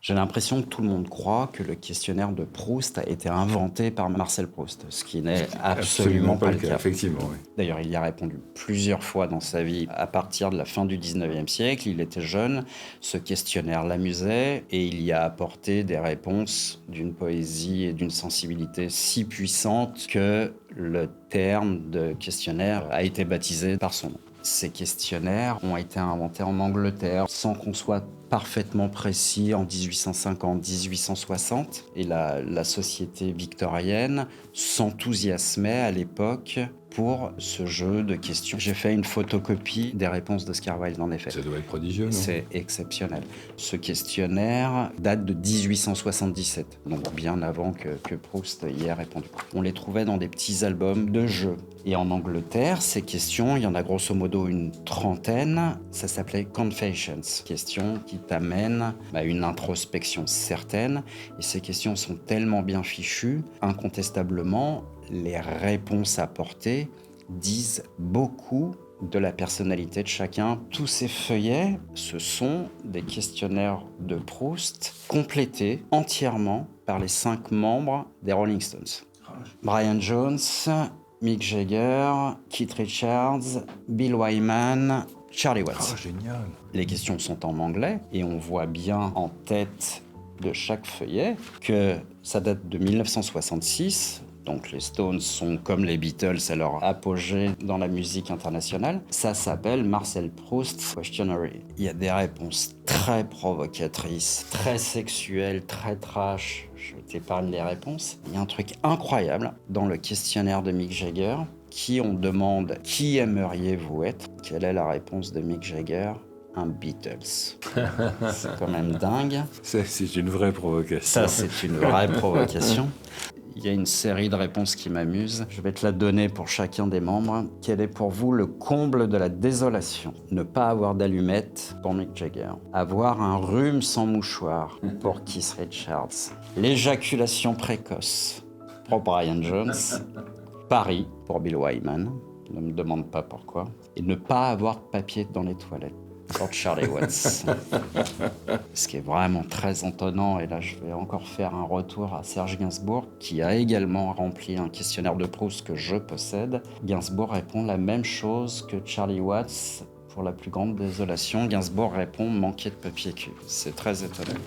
J'ai l'impression que tout le monde croit que le questionnaire de Proust a été inventé par Marcel Proust, ce qui n'est absolument pas le cas. Effectivement, oui. D'ailleurs, il y a répondu plusieurs fois dans sa vie. À partir de la fin du 19e siècle, il était jeune, ce questionnaire l'amusait et il y a apporté des réponses d'une poésie et d'une sensibilité si puissante que le terme de questionnaire a été baptisé par son nom. Ces questionnaires ont été inventés en Angleterre sans qu'on soit parfaitement précis en 1850-1860. Et la société victorienne s'enthousiasmait à l'époque pour ce jeu de questions. J'ai fait une photocopie des réponses d'Oscar Wilde, en effet. Ça doit être prodigieux, non? C'est exceptionnel. Ce questionnaire date de 1877, donc bien avant que Proust y ait répondu. On les trouvait dans des petits albums de jeux. Et en Angleterre, ces questions, il y en a grosso modo une trentaine, ça s'appelait Confessions, questions qui t'amènent à une introspection certaine. Et ces questions sont tellement bien fichues, incontestablement, les réponses apportées disent beaucoup de la personnalité de chacun. Tous ces feuillets, ce sont des questionnaires de Proust complétés entièrement par les 5 membres des Rolling Stones. Brian Jones, Mick Jagger, Keith Richards, Bill Wyman, Charlie Watts. Oh, génial. Les questions sont en anglais et on voit bien en tête de chaque feuillet que ça date de 1966. Donc les Stones sont comme les Beatles à leur apogée dans la musique internationale. Ça s'appelle Marcel Proust Questionnaire. Il y a des réponses très provocatrices, très sexuelles, très trash. Je t'épargne les réponses. Il y a un truc incroyable dans le questionnaire de Mick Jagger. Qui on demande « Qui aimeriez-vous être ?» Quelle est la réponse de Mick Jagger ? Un Beatles. C'est quand même dingue. C'est une vraie provocation. Ça, c'est une vraie provocation. Il y a une série de réponses qui m'amusent. Je vais te la donner pour chacun des membres. Quel est pour vous le comble de la désolation ? Ne pas avoir d'allumette pour Mick Jagger. Avoir un rhume sans mouchoir pour Keith Richards. L'éjaculation précoce pour Brian Jones. Paris pour Bill Wyman. Ne me demande pas pourquoi. Et ne pas avoir de papier dans les toilettes pour Charlie Watts. Ce qui est vraiment très étonnant, et là je vais encore faire un retour à Serge Gainsbourg, qui a également rempli un questionnaire de Proust que je possède. Gainsbourg répond la même chose que Charlie Watts pour la plus grande désolation. Gainsbourg répond manquer de papier cul. C'est très étonnant.